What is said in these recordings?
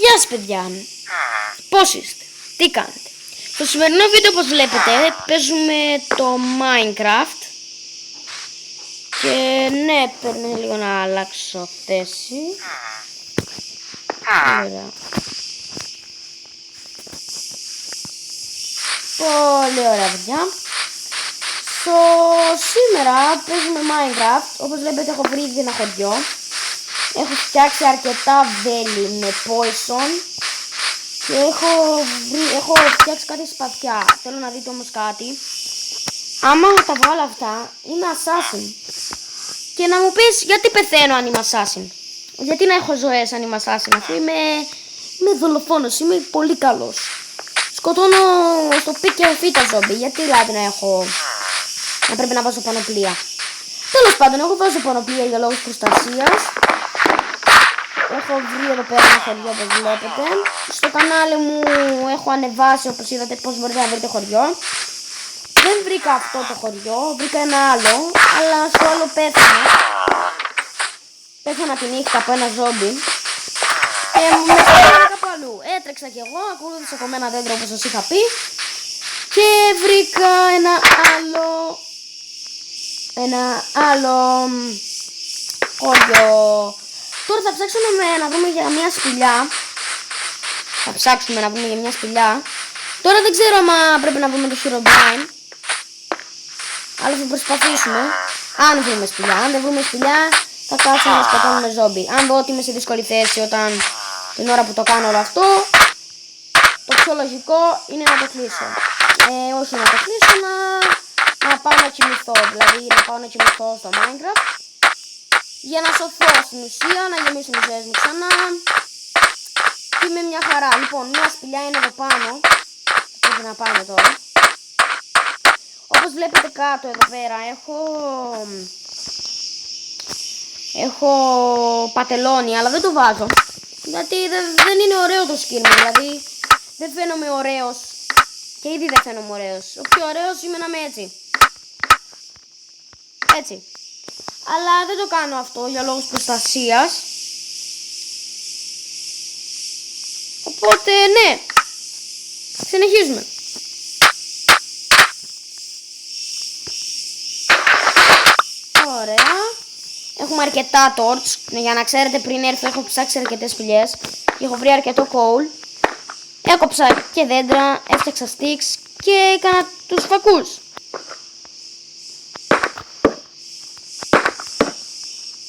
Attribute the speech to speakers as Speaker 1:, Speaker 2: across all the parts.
Speaker 1: Γεια σας παιδιά, πώς είστε, τι κάνετε? Στο σημερινό βίντεο, όπως βλέπετε, παίζουμε το Minecraft. Και ναι, πρέπει λίγο να αλλάξω θέση. Ωραία. Πολύ ωραία παιδιά. Σήμερα παίζουμε Minecraft. Όπως βλέπετε, έχω βρει ήδη ένα χωριό. Έχω φτιάξει αρκετά βέλη με poison. Και έχω φτιάξει κάτι σπαθιά. Θέλω να δείτε όμως κάτι. Άμα τα βγάλω αυτά, είμαι assassin. Και να μου πεις γιατί πεθαίνω αν είμαι assassin? Γιατί να έχω ζωές αν είμαι assassin? Αφού είμαι δολοφόνος, είμαι πολύ καλός. Σκοτώνω στο πι και φύ τα ζόμπι. Γιατί δηλαδή να πρέπει να βάζω πανοπλία? Τέλος πάντων, εγώ βάζω πανοπλία για λόγους προστασίας. Έχω βρει εδώ πέρα ένα χωριό, όπως βλέπετε. Στο κανάλι μου έχω ανεβάσει, όπως είδατε, πώς μπορείτε να βρείτε χωριό. Δεν βρήκα αυτό το χωριό, βρήκα ένα άλλο, αλλά στο άλλο πέθανα. Πέθανα τη νύχτα από ένα ζόμπι. Με έφερα κάπου αλλού. Έτρεξα κι εγώ, ακολούθησα από ένα δέντρο όπως σας είχα πει. Και βρήκα ένα άλλο χωριό. Τώρα θα ψάξουμε να βρούμε για μια σπηλιά. Τώρα δεν ξέρω αν πρέπει να βρούμε το Herobrine. Αλλά θα προσπαθήσουμε. Αν βρούμε σπηλιά. Αν δεν βρούμε σπηλιά, θα κάτσουμε να σκοτώνουμε ζόμπι. Αν δω ότι είμαι σε δύσκολη θέση την ώρα που το κάνω όλο αυτό, το πιο λογικό είναι να το κλείσω. Όχι να το κλείσω, να πάω να κοιμηθώ. Δηλαδή να πάω να κοιμηθώ στο Minecraft. Για να σωθώ στην ουσία, να γεμίσουν οι ζωές μου ξανά. Και με μια χαρά. Λοιπόν, μια σπηλιά είναι εδώ πάνω. Πρέπει να πάμε τώρα. Όπως βλέπετε κάτω εδώ πέρα έχω πατελόνι, αλλά δεν το βάζω. Γιατί δεν είναι ωραίο το skin μου. Δηλαδή δεν φαίνομαι ωραίος. Και ήδη δεν φαίνομαι ωραίος. Ο πιο ωραίος είμαι να είμαι έτσι. Έτσι. Αλλά δεν το κάνω αυτό για λόγους προστασίας. Οπότε ναι. Συνεχίζουμε. Ωραία. Έχουμε αρκετά torch. Για να ξέρετε, πριν έρθω έχω ψάξει αρκετές σπηλιές. Και έχω βρει αρκετό coal. Έκοψα και δέντρα, έφτιαξα sticks και έκανα τους φακούς.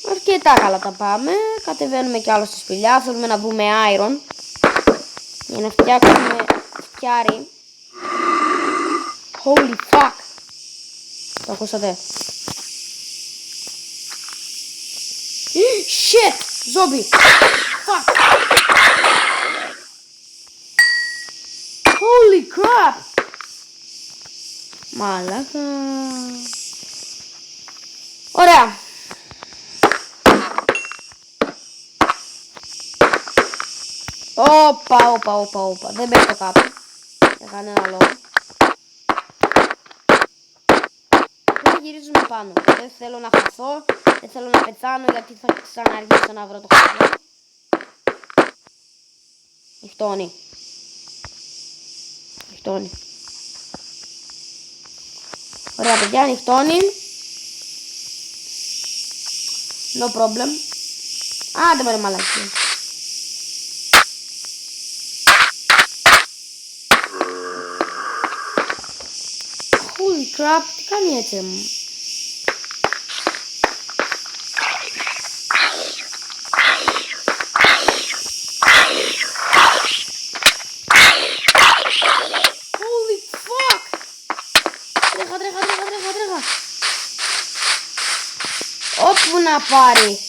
Speaker 1: Αρκετά καλά τα πάμε. Κατεβαίνουμε κι άλλο στη σπηλιά. Θέλουμε να βρούμε iron για να φτιάξουμε φτιάρι. Holy fuck. Το ακούσατε? Shit. Zombie. Fuck. Holy crap. Μαλάκα. Ωραία. Όπα. Δεν πέφτω κάτω. Για κανένα λόγο. Τώρα γυρίζουμε πάνω. Δεν θέλω να χαθώ. Δεν θέλω να πεθάνω γιατί θα ξαναργήσω να βρω το χωριό. Νυχτώνει. Ωραία παιδιά, νυχτώνει. No problem. Άντε μωρέ μαλακή. Holy crap, τι κάνει έτσι μου? Holy fuck. Τρέχα. Όπου να πάρει.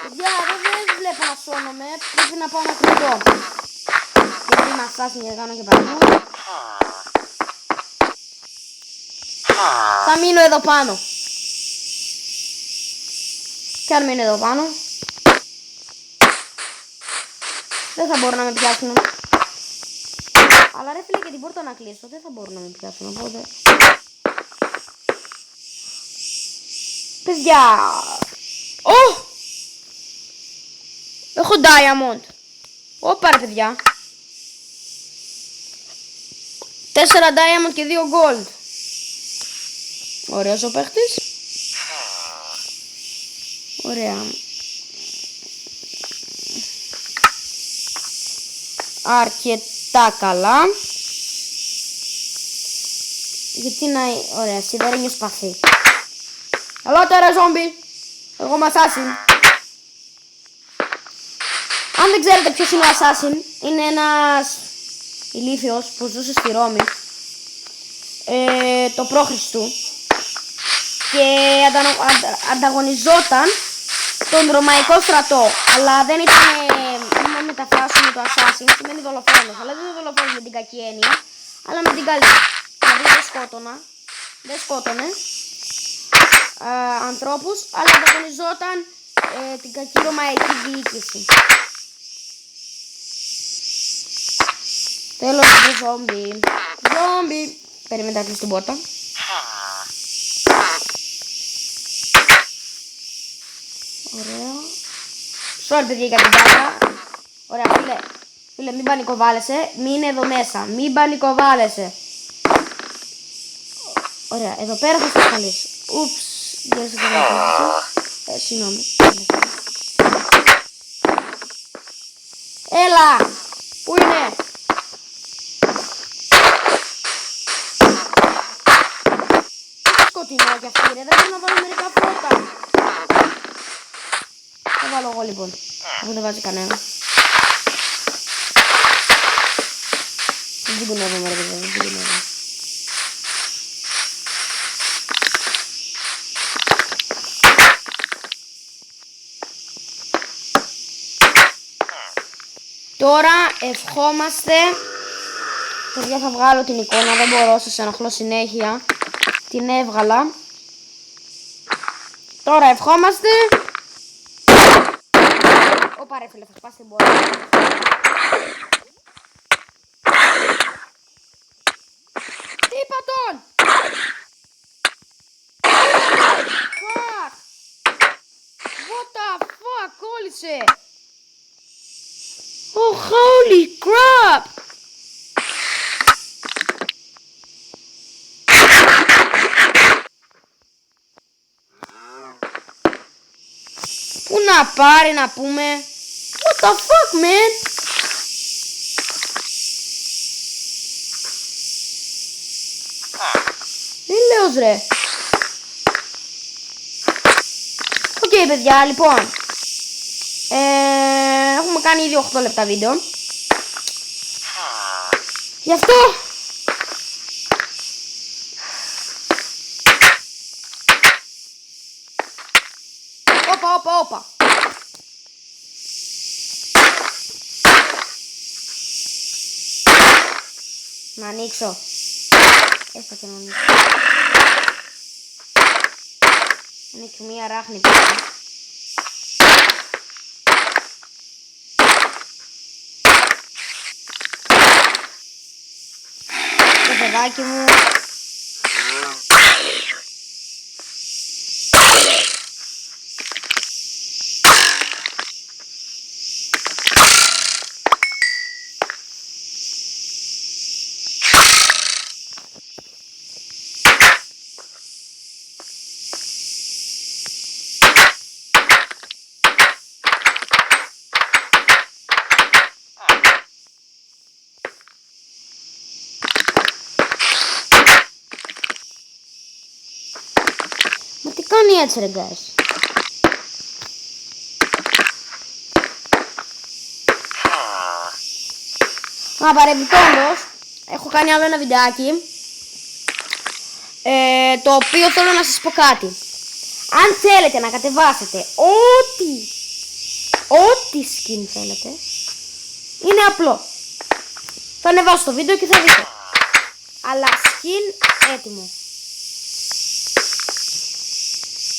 Speaker 1: Παιδιά, δεν βλέπω να σώνομαι. Πρέπει να πάω να κρυφτώ. Γιατί είμαι assassin και κάνω και παντού. Θα μείνω εδώ πάνω. Και αν μείνω εδώ πάνω, δεν θα μπορώ να με πιάσουν. Αλλά ρε φίλε, και την πόρτα να κλείσω, δεν θα μπορώ να με πιάσουν, οπότε... Παιδιά! Έχω diamond. Ωπα ρε παιδιά. 4 diamond και 2 gold. Ωραίος ο παίχτης. Ωραία. Αρκετά καλά. Γιατί να... Ωραία, σιδερένιο σπαθί. Καλό τώρα ζόμπι. Εγώ είμαι assassin. Αν δεν ξέρετε ποιος είναι ο assassin, είναι ένας ηλίθιος που ζούσε στη Ρώμη το π.Χ. και ανταγωνιζόταν τον Ρωμαϊκό στρατό. Αλλά δεν ήταν, αν μεταφράσουμε το assassin, σημαίνει δολοφόνος. Αλλά δεν είναι δολοφόνος με την κακή έννοια, αλλά με την καλή. Δηλαδή δεν σκότωνε ανθρώπους, αλλά ανταγωνιζόταν την κακή ρωμαϊκή διοίκηση. Τέλος του ζόμπι. Ζόμπι. Περιμένετε να κλείσει την πόρτα. Ωραία. Sorry παιδιά για την πόρτα. Ωραία φίλε μην πανικοβάλλεσαι. Μην εδώ μέσα. Μην πανικοβάλλεσαι. Ωραία, εδώ πέρα θα σας καλήσω. Ούψ, γεια σας και συγγνώμη. Έλα! Πού είναι? Σκοτεινό κι αυτή ρε, δεν θέλω να βάλω μερικά φώτα. Θα βάλω εγώ λοιπόν, αφού δεν βάζει κανένα. Δεν κουνεύομαι ρε παιδιά, δεν κουνεύομαι. Τώρα ευχόμαστε. Παιδιά θα βγάλω την εικόνα, δεν μπορώ, σας ενοχλώ συνέχεια. Την έβγαλα. Τώρα ευχόμαστε. Ωπα ρε φίλε, θα σπάσει την πόρτα. Τι είπα τον! Fuck! What the fuck, κόλλησε! Oh, holy crap! Πού να πάρει να πούμε? What the fuck, man? Έλεος ρε. Οκ παιδιά, λοιπόν. Έχουμε κάνει ήδη 8 λεπτά βίντεο. Γι' αυτό όπα. Να ανοίξω. Έστω και να ανοίξω. Είναι και μία ράχνη πίσω. Το παιδάκι μου. Μα τι κάνει έτσι ρε guys? Μα παρεμπιπτόντως έχω κάνει άλλο ένα βιντεάκι το οποίο θέλω να σας πω κάτι. Αν θέλετε να κατεβάσετε ό,τι skin θέλετε, είναι απλό. Θα ανεβάσω το βίντεο και θα δείτε. Αλλά skin έτοιμο.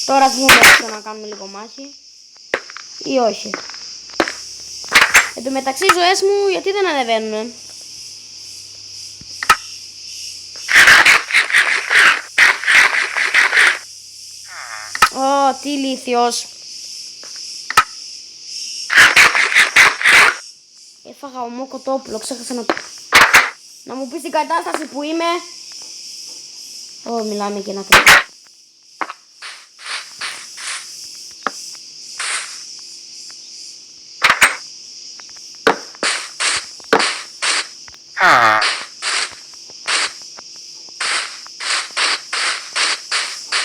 Speaker 1: Τώρα ας δούμε να κάνουμε λίγο μάχη ή όχι. Εν τω μεταξύ οι ζωές μου γιατί δεν ανεβαίνουνε? Ω, τι ηλίθιος. Έφαγα ομό κοτόπουλο, ξέχασα να μου πεις την κατάσταση που είμαι. Μιλάμε και να κρύβω.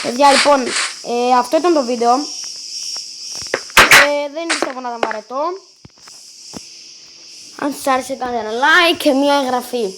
Speaker 1: Παιδιά, λοιπόν, αυτό ήταν το βίντεο. Δεν πιστεύω να ήταν βαρετό. Αν σας άρεσε κάντε ένα like και μια εγγραφή.